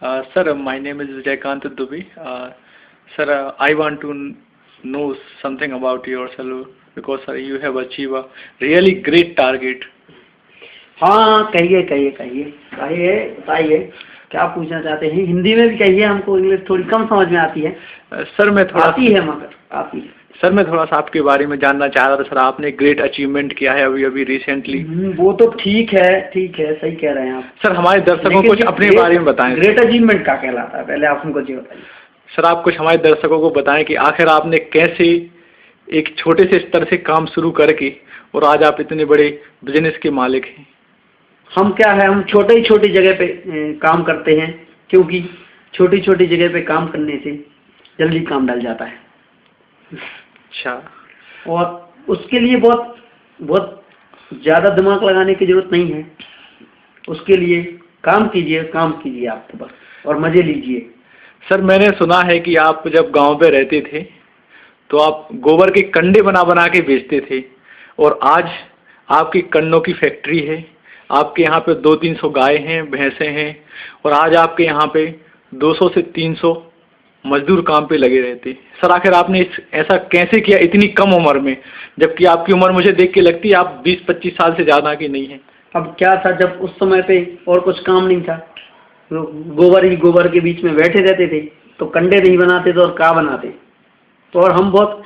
Sir, my name is Vijaykant Dubey. Sir, I want to know something about yourself because sir, you have achieved a really great target. हाँ, कहिए कहिए कहिए कहिए बताइए क्या पूछना चाहते हैं। हिंदी में भी कहिए, हमको इंग्लिश थोड़ी कम समझ में आती है। सर मैं थोड़ा आती है मगर आती है। सर मैं थोड़ा सा आपके बारे में जानना चाह रहा था। सर आपने ग्रेट अचीवमेंट किया है अभी अभी रिसेंटली। वो तो ठीक है सही कह रहे हैं आप। सर हमारे दर्शकों को कुछ अपने बारे में बताएं। ग्रेट अचीवमेंट क्या कहलाता है, पहले आप हमको जी बताइए। सर आप कुछ हमारे दर्शकों को बताएं कि आखिर आपने कैसे एक छोटे से स्तर से काम शुरू करके और आज आप इतने बड़े बिजनेस के मालिक हैं। हम क्या है, हम छोटी जगह पे काम करते हैं, क्योंकि छोटी जगह पे काम करने से जल्दी काम डल जाता है। अच्छा। और उसके लिए बहुत ज़्यादा दिमाग लगाने की जरूरत नहीं है। उसके लिए काम कीजिए आप तो बस, और मज़े लीजिए। सर मैंने सुना है कि आप जब गांव पे रहते थे तो आप गोबर के कंडे बना के बेचते थे और आज आपकी कंडों की फैक्ट्री है। आपके यहाँ पे 200-300 गाय हैं, भैंसें हैं और आज आपके यहाँ पे 200 से 300 मजदूर काम पे लगे रहते। सर आखिर आपने ऐसा कैसे किया इतनी कम उम्र में, जबकि आपकी उम्र मुझे देख के लगती है आप 20-25 साल से ज़्यादा की नहीं है। अब क्या था, जब उस समय पे और कुछ काम नहीं था, तो गोबर के बीच में बैठे रहते थे, तो कंडे नहीं बनाते थे और क्या बनाते। तो और हम बहुत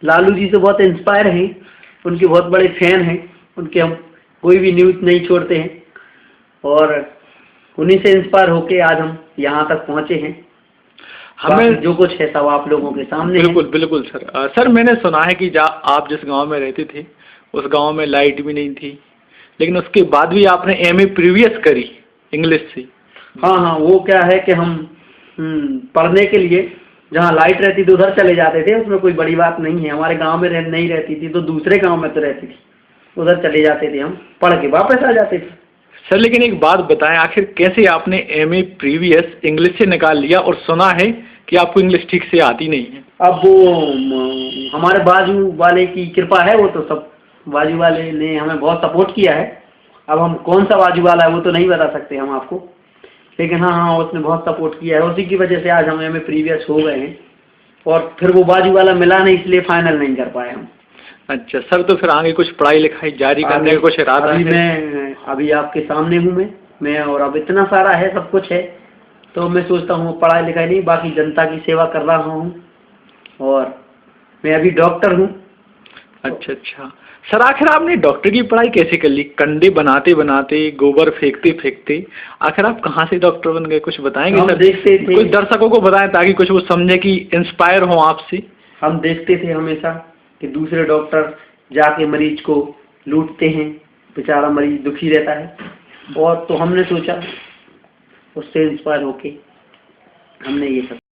लालू जी से बहुत इंस्पायर हैं, उनके बहुत बड़े फैन हैं, उनके हम कोई भी न्यूज़ नहीं छोड़ते हैं और उन्हीं से इंस्पायर होके आज हम यहाँ तक पहुँचे हैं। हमें जो कुछ है सब आप लोगों के सामने बिल्कुल सर। सर मैंने सुना है कि आप जिस गांव में रहते थे उस गांव में लाइट भी नहीं थी, लेकिन उसके बाद भी आपने एमए प्रीवियस करी इंग्लिश से। हाँ, वो क्या है कि हम पढ़ने के लिए जहाँ लाइट रहती थी उधर चले जाते थे। उसमें कोई बड़ी बात नहीं है। हमारे गांव में नहीं रहती थी तो दूसरे गांव में तो रहती थी, उधर चले जाते थे, हम पढ़ के वापस आ जाते थे। सर लेकिन एक बात बताएं, आखिर कैसे आपने एमए प्रीवियस इंग्लिश से निकाल लिया और सुना है कि आपको इंग्लिश ठीक से आती नहीं है। अब वो हमारे बाजू वाले की कृपा है, वो तो सब बाजू वाले ने हमें बहुत सपोर्ट किया है। अब हम कौन सा बाजू वाला है वो तो नहीं बता सकते हम आपको, लेकिन हाँ उसने बहुत सपोर्ट किया है। उसी की वजह से आज हम एमए प्रीवियस हो गए हैं और फिर वो बाजू वाला मिला नहीं, इसलिए फाइनल नहीं कर पाए हम। अच्छा सर, तो फिर आगे कुछ पढ़ाई लिखाई जारी करने का कुछ इरादा है? मैं अभी आपके सामने हूँ मैं और अब इतना सारा है, सब कुछ है, तो मैं सोचता हूँ पढ़ाई लिखाई नहीं, बाकी जनता की सेवा कर रहा हूँ और मैं अभी डॉक्टर हूँ। अच्छा सर, आखिर आपने डॉक्टर की पढ़ाई कैसे कर ली? कंडे बनाते गोबर फेंकते आखिर आप कहाँ से डॉक्टर बन गए, कुछ बताएंगे सर? देखते थे, कुछ दर्शकों को बताएं ताकि कुछ वो समझे कि इंस्पायर हो आपसे। हम देखते थे हमेशा कि दूसरे डॉक्टर जाके मरीज को लूटते हैं, बेचारा मरीज दुखी रहता है, और तो हमने सोचा उससे इंस्पायर होके हमने ये सब